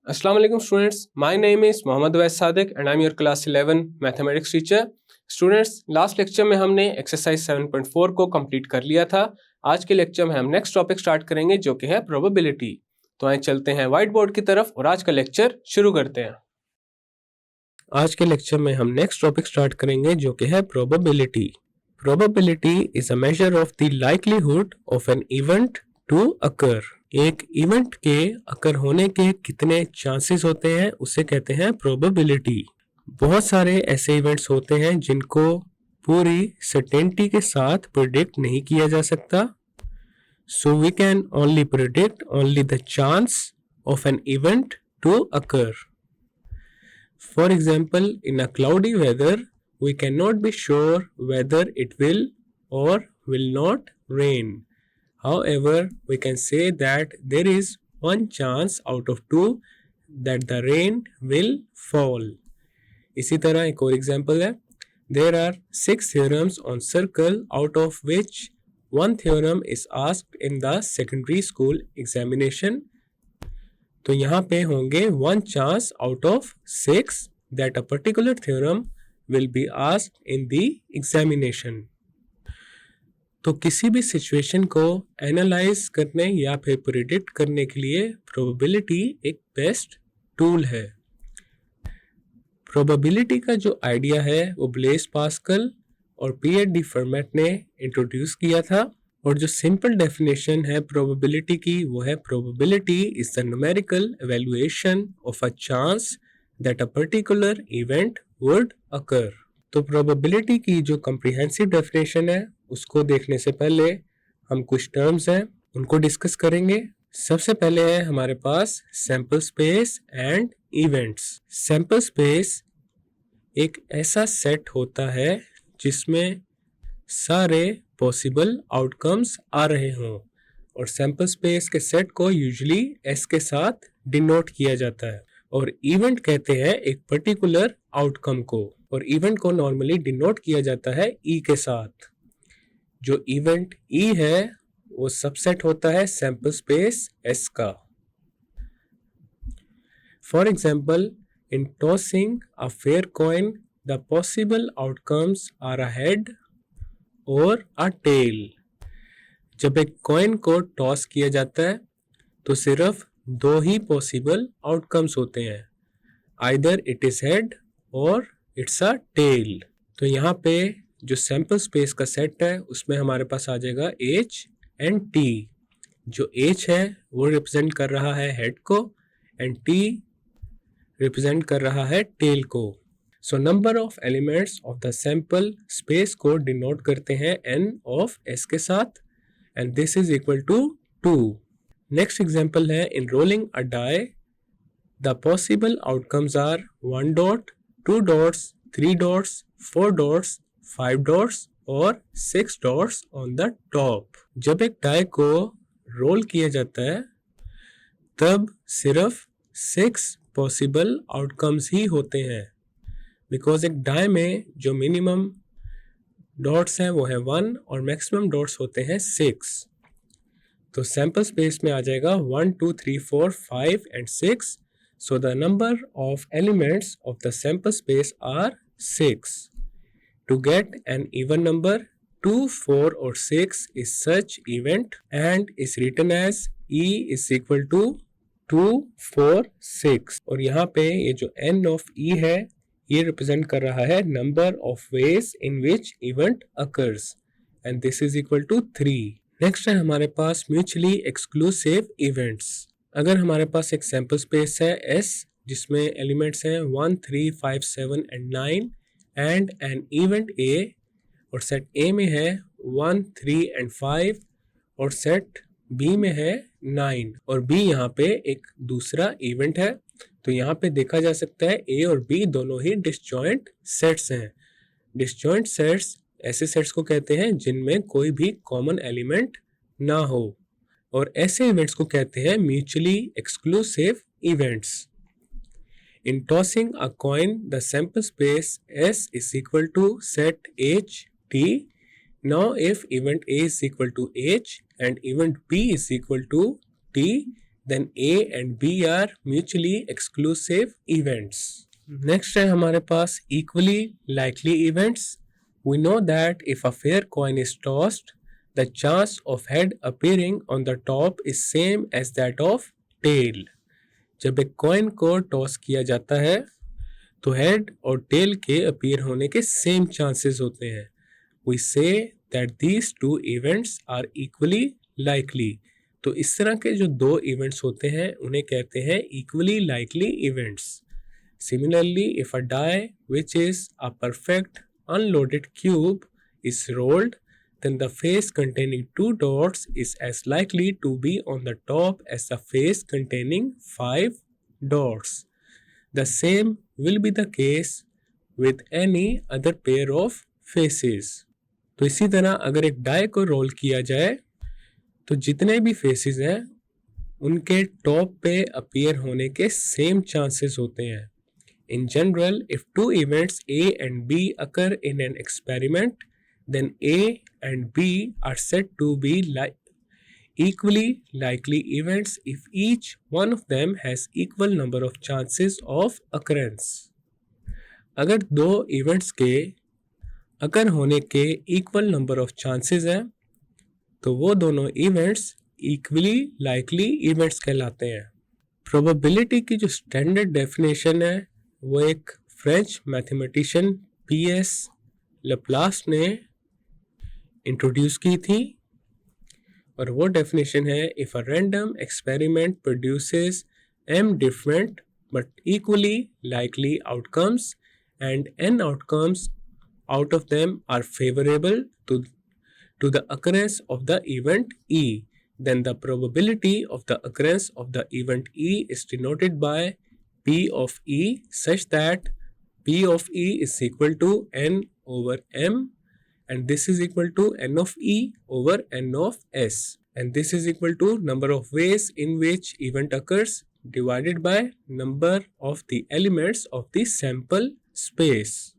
Assalamu alaikum students. My name is Mohammad Wais Sadiq and I'm your class 11 mathematics teacher. Students, last lecture में हमने exercise 7.4 को complete कर लिया था. आज के लेक्चर में हम नेक्स्ट टॉपिक स्टार्ट करेंगे जो कि है प्रोबेबिलिटी. तो आइए चलते हैं व्हाइट बोर्ड की तरफ और आज का लेक्चर शुरू करते हैं. आज के लेक्चर में हम नेक्स्ट टॉपिक स्टार्ट करेंगे जो कि है probability. Probability is a measure of the likelihood of an event to occur. एक इवेंट के अकर होने के कितने चांसेस होते हैं उसे कहते हैं प्रोबेबिलिटी. बहुत सारे ऐसे इवेंट्स होते हैं जिनको पूरी सर्टेनिटी के साथ प्रिडिक्ट नहीं किया जा सकता. So we can only predict only the chance of an event to occur. For example, in a cloudy weather we cannot be sure whether it will or will not rain. However, we can say that there is one chance out of 2 that the rain will fall. इसी तरह एक और example है. There are 6 theorems on circle out of which one theorem is asked in the secondary school examination. तो यहाँ पे होंगे one chance out of 6 that a particular theorem will be asked in the examination. तो किसी भी situation को analyse करने या फिर प्रिडिक्ट करने के लिए प्रोबेबिलिटी एक बेस्ट टूल है. प्रोबेबिलिटी का जो आइडिया है वो ब्लेस पास्कल और पीएचडी फॉर्मेट ने इंट्रोड्यूस किया था. और जो सिंपल डेफिनेशन है प्रोबेबिलिटी की वो है probability is the numerical evaluation of a chance that a particular event would अकर. तो प्रोबेबिलिटी की जो कम्प्रिहेंसिव डेफिनेशन है उसको देखने से पहले हम कुछ टर्म्स हैं उनको डिस्कस करेंगे. सबसे पहले है हमारे पास sample space and events. Sample space एक ऐसा सेट होता है जिसमें सारे पॉसिबल आउटकम्स आ रहे हों और सैंपल स्पेस के सेट को यूजुअली एस के साथ डिनोट किया जाता है. और इवेंट कहते हैं एक पर्टिकुलर आउटकम को और इवेंट को नॉर्मली डिनोट किया जाता है ई के साथ. जो इवेंट ई है वो सबसेट होता है सैंपल स्पेस एस का. For example, in tossing a fair coin the possible outcomes are a head और अ टेल. जब एक कॉइन को टॉस किया जाता है तो सिर्फ 2 ही पॉसिबल आउटकम्स होते हैं. आइदर इट इज हेड और इट्स अ टेल. तो यहाँ पे जो सैंपल स्पेस का सेट है उसमें हमारे पास आ जाएगा एच एंड टी. जो एच है वो रिप्रेजेंट कर रहा है हेड को एंड टी रिप्रेजेंट कर रहा है टेल को. So number of elements of the sample space को डिनोट करते हैं एन ऑफ एस के साथ and this is equal to 2. Next example है in rolling a die the possible outcomes are 1 dot, 2 dots, 3 dots, 4 dots, 5 dots और 6 dots on the top. जब एक die को रोल किया जाता है तब सिर्फ 6 पॉसिबल आउटकम्स ही होते हैं बिकॉज एक डाई में जो मिनिमम डॉट्स हैं वो है 1 और मैक्सिमम डॉट्स होते हैं 6. तो सैंपल स्पेस में आ जाएगा 1, 2, 3, 4, 5 and 6. So the number of elements of the sample space are 6. To get an even number, 2, 4 or 6 is such event and is written as E is equal to 2, 4, 6. और यहाँ पे ये जो n of E है ये represent कर रहा है number of ways in which event occurs and this is equal to 3. Next है हमारे पास म्यूचुअली एक्सक्लूसिव इवेंट्स. अगर हमारे पास एक सैंपल स्पेस है S जिसमें एलिमेंट्स हैं 1, 3, 5, 7 and 9 and an event A और सेट A में है 1, 3 and 5 और सेट B में है 9 और B यहाँ पे एक दूसरा इवेंट है. तो यहाँ पे देखा जा सकता है A और B दोनों ही डिसजॉइंट सेट्स हैं. डिसजॉइंट सेट्स ऐसे सेट्स को कहते हैं जिनमें कोई भी कॉमन एलिमेंट ना हो और ऐसे इवेंट्स को कहते हैं mutually exclusive events. In tossing a coin the sample space S is equal to set H T. Now if event A is equal to H and event B is equal to T, then A and B are mutually exclusive events. Next है हमारे पास equally likely events. We know that if a fair coin is tossed, the chance of head appearing on the top is same as that of tail. जब एक coin को toss किया जाता है तो head और टेल के अपीयर होने के सेम चांसेस होते हैं. We say that these two events are equally likely. तो इस तरह के जो दो इवेंट्स होते हैं उन्हें कहते हैं equally likely events. Similarly, if a die which is a perfect unloaded cube is rolled, then the face containing two dots is as likely to be on the top as the face containing 5 dots. The same will be the case with any other pair of faces. तो इसी तरह अगर एक die को role किया जाए तो जितने भी फेसेस हैं उनके टॉप पे अपीयर होने के सेम चांसेस होते हैं. In general, if two events A and B occur in an experiment, then A and B are said to be equally likely events if each one of them has equal number of chances of occurrence. अगर दो events के अकर होने के equal number of chances हैं तो वो दोनों events equally likely events कहलाते हैं. प्रोबेबिलिटी की जो स्टैंडर्ड डेफिनेशन है वो एक फ्रेंच मैथमेटिशियन P.S. लप्लास ने इंट्रोड्यूस की थी और वो डेफिनेशन है if a random experiment produces m different but equally likely outcomes and n outcomes out of them are favorable to the occurrence of the event E, then the probability of the occurrence of the event E is denoted by P of E such that P of E is equal to n over m and this is equal to n of E over n of s, and this is equal to number of ways in which event occurs divided by number of the elements of the sample space.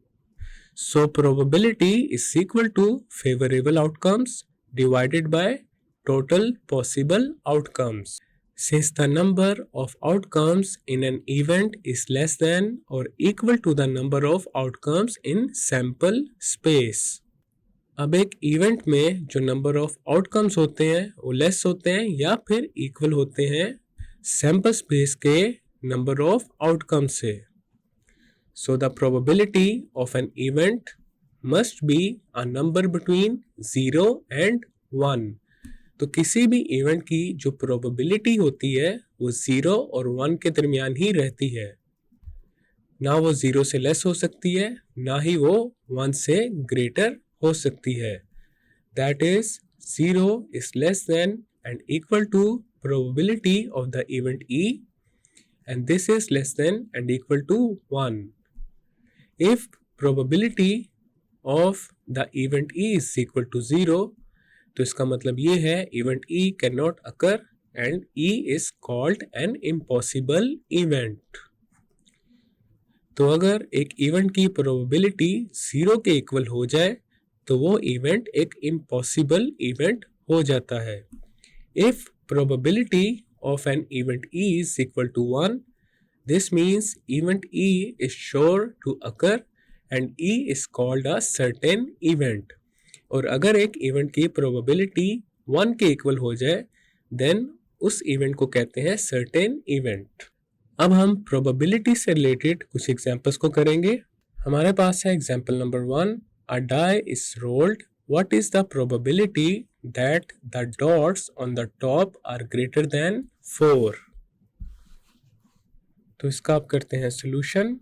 So probability is equal to favorable outcomes divided by total possible outcomes. Since the number of outcomes in an event is less than or equal to the number of outcomes in sample space. अब एक event में जो number of outcomes होते हैं वो less होते हैं या फिर इक्वल होते हैं सैंपल स्पेस के नंबर ऑफ आउटकम्स से. So the probability of an event must be a number between 0 and 1. तो किसी भी इवेंट की जो प्रोबेबिलिटी होती है वो 0 और 1 के दरमियान ही रहती है. ना वो 0 से लेस हो सकती है ना ही वो 1 से ग्रेटर हो सकती है. That is 0 is less than and equal to probability of the event E and this is less than and equal to 1. If probability of the event E is equal to 0, तो इसका मतलब ये है event E cannot occur and E is called an impossible event. तो अगर एक event की probability 0 के इक्वल हो जाए तो वो इवेंट एक इम्पॉसिबल इवेंट हो जाता है. If probability of an event E is equal to 1, this means event E is sure to occur and E is called a certain event. और अगर एक इवेंट की प्रोबेबिलिटी 1 के इक्वल हो जाए then उस इवेंट को कहते हैं certain event. अब हम प्रोबेबिलिटी से रिलेटेड कुछ एग्जांपल्स को करेंगे. हमारे पास है example number 1. A die is rolled. What is the probability that the dots on the top are greater than 4? तो इसका आप करते हैं सोल्यूशन.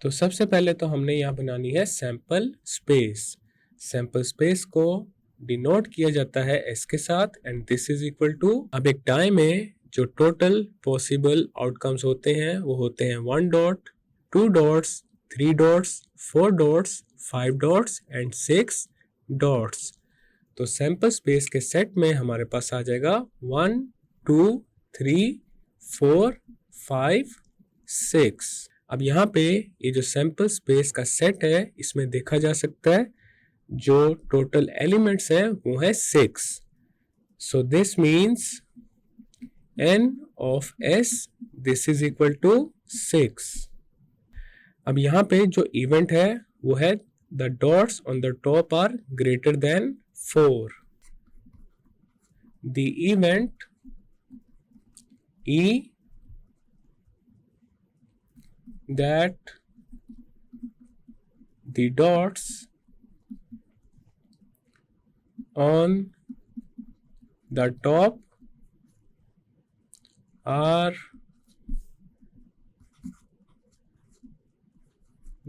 तो सबसे पहले तो हमने यहाँ बनानी है सैंपल स्पेस. सैंपल स्पेस को डिनोट किया जाता है S के साथ and this is equal to. अब एक डाई में जो टोटल पॉसिबल आउटकम्स होते हैं वो होते हैं 1 dot, 2 dots, 3 dots, 4 dots, 5 dots and 6 dots. तो सैंपल स्पेस के सेट में हमारे पास आ जाएगा 1, 2, 3, 4, 5, 6. अब यहाँ पे ये जो सैंपल स्पेस का सेट है इसमें देखा जा सकता है जो टोटल एलिमेंट्स हैं वो है 6. So this means n of s, this is equal to 6. अब यहाँ पे जो इवेंट है वो है the dots on the top are greater than 4. The event E that the dots on the top are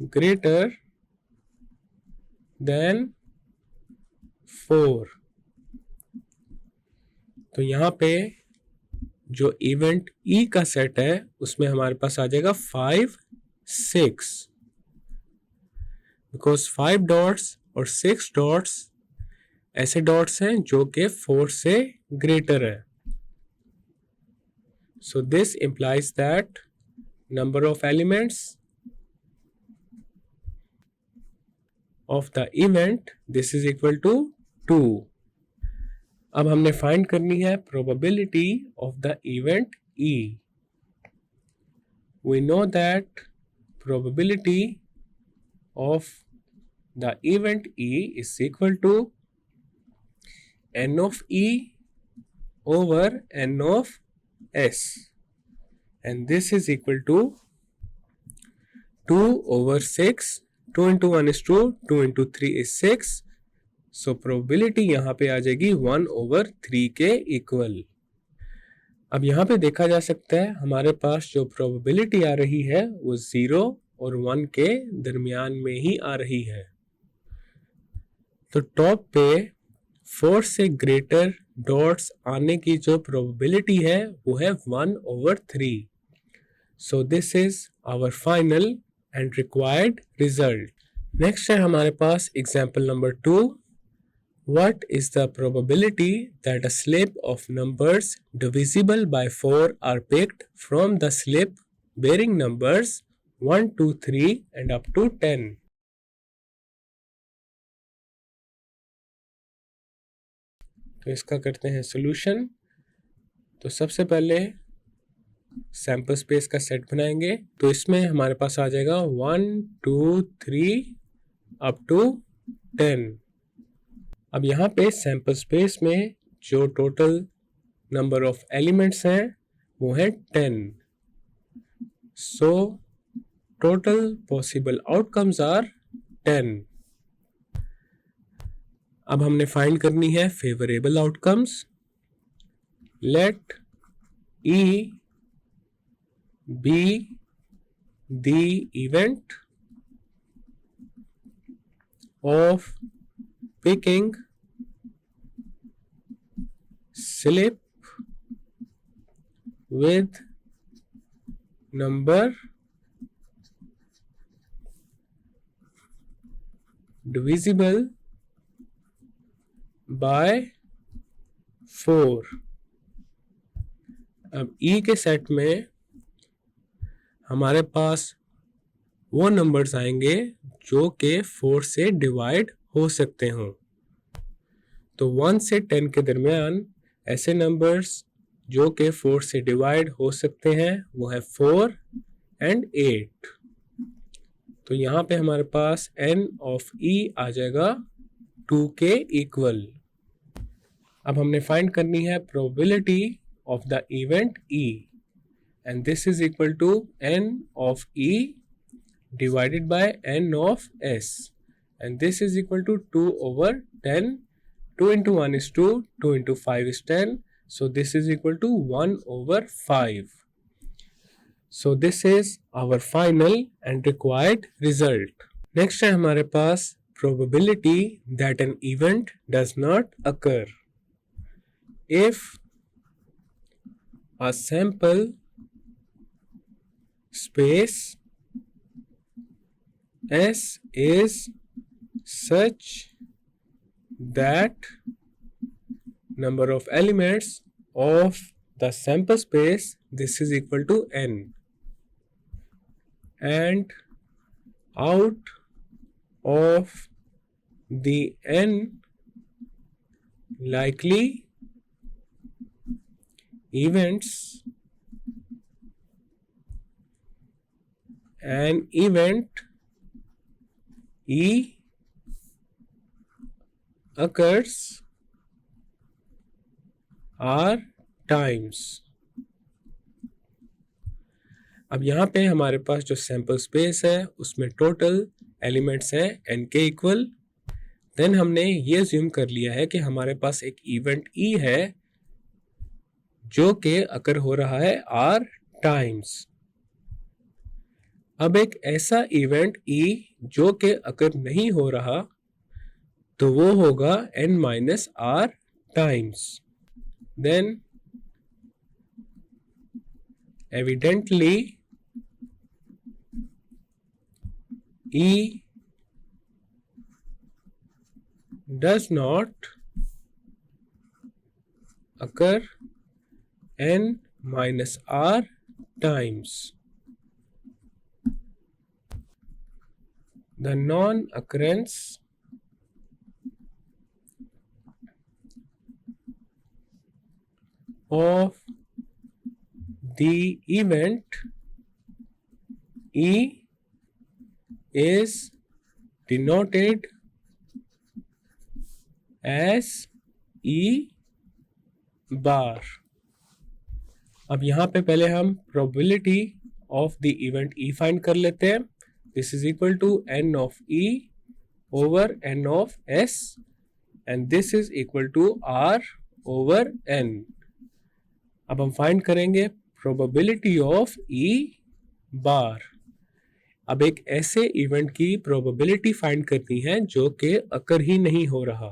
greater than 4. तो यहाँ पे जो इवेंट E का सेट है उसमें हमारे पास आ जाएगा 5, 6, बिकॉज 5 डॉट्स और 6 डॉट्स ऐसे डॉट्स हैं जो कि 4 से ग्रेटर है. So this implies that number of elements of the event, this is equal to 2. अब हमने फाइंड करनी है probability of the event E. We know that probability of the event E is equal to n of E over n of S, and this is equal to 2 over 6. 2 into 1 is 2, 2 into 3 is 6. So probability यहाँ पे आ जाएगी 1 over 3 के equal. अब यहाँ पे देखा जा सकता है हमारे पास जो probability आ रही है वो 0 और 1 के दरमियान में ही आ रही है. तो टॉप पे 4 से ग्रेटर डॉट्स आने की जो प्रोबेबिलिटी है वो है 1 over 3. So this is our final and required result. Next है हमारे पास example number 2. What is the probability that a slip of numbers divisible by 4 are picked from the slip bearing numbers 1, 2, 3 and up to 10? तो इसका करते हैं solution. तो सबसे पहले सैंपल स्पेस का सेट बनाएंगे. तो इसमें हमारे पास आ जाएगा 1, 2, 3 अप टू 10. अब यहाँ पे सैंपल स्पेस में जो टोटल नंबर ऑफ एलिमेंट्स हैं वो है 10. So total possible outcomes are 10. अब हमने फाइंड करनी है favourable outcomes. Let E be the event of picking slip with number divisible by 4. अब E के सेट में हमारे पास वो नंबर्स आएंगे जो कि 4 से डिवाइड हो सकते हों. तो 1 से 10 के दरमियान ऐसे नंबर्स जो कि 4 से डिवाइड हो सकते हैं वो है 4 एंड 8. तो यहाँ पे हमारे पास n ऑफ E आ जाएगा 2 के इक्वल. अब हमने फाइंड करनी है probability of the event E, and this is equal to n of E divided by n of S, and this is equal to 2 over 10. 2 into 1 is 2, 2 into 5 is 10, so this is equal to 1 over 5. So this is our final and required result. Next है हमारे पास probability that an event does not occur. If a sample space S is such that number of elements of the sample space, this is equal to n, and out of the n likely events, an event E occurs R times. अब यहाँ पे हमारे पास जो sample space है उसमें total elements हैं n के equal. Then हमने ये अज्यूम कर लिया है कि हमारे पास एक इवेंट E है जो कि अकर हो रहा है R टाइम्स. अब एक ऐसा इवेंट E जो कि अकर नहीं हो रहा तो वो होगा n minus R times. Then evidently E does not occur n minus R times. The non-occurrence of the event E is denoted as E bar. अब यहाँ पे पहले हम probability of the event E find कर लेते हैं. This is equal to n of E over n of S and this is equal to R over n. अब हम फाइंड करेंगे probability of E bar. अब एक ऐसे इवेंट की प्रोबेबिलिटी फाइंड करनी है जो कि अकर ही नहीं हो रहा.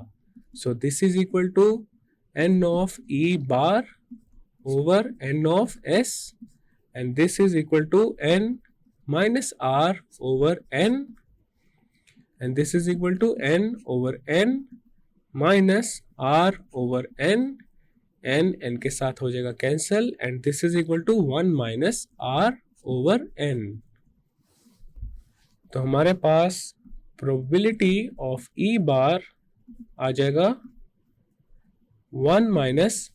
So this is equal to n of E bar over n of S and this is equal to n minus R over n and this is equal to n over n minus R over n. n के साथ हो जाएगा cancel and this is equal to 1 minus R over n. तो हमारे पास probability of E bar आ जाएगा 1 minus.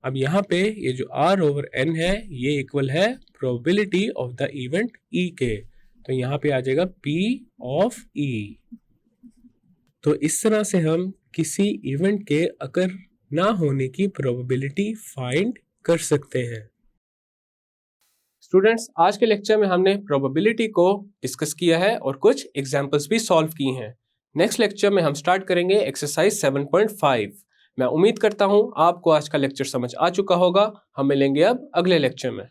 अब यहाँ पे ये जो R ओवर n है ये इक्वल है probability of the event E के. तो यहाँ पे आ जाएगा P ऑफ E. तो इस तरह से हम किसी इवेंट के अकर ना होने की प्रोबेबिलिटी फाइंड कर सकते हैं. स्टूडेंट्स, आज के लेक्चर में हमने प्रोबेबिलिटी को डिस्कस किया है और कुछ एग्जांपल्स भी सॉल्व किए हैं. नेक्स्ट लेक्चर में हम स्टार्ट करेंगे एक्सरसाइज 7.5. मैं उम्मीद करता हूं आपको आज का लेक्चर समझ आ चुका होगा. हम मिलेंगे अब अगले लेक्चर में.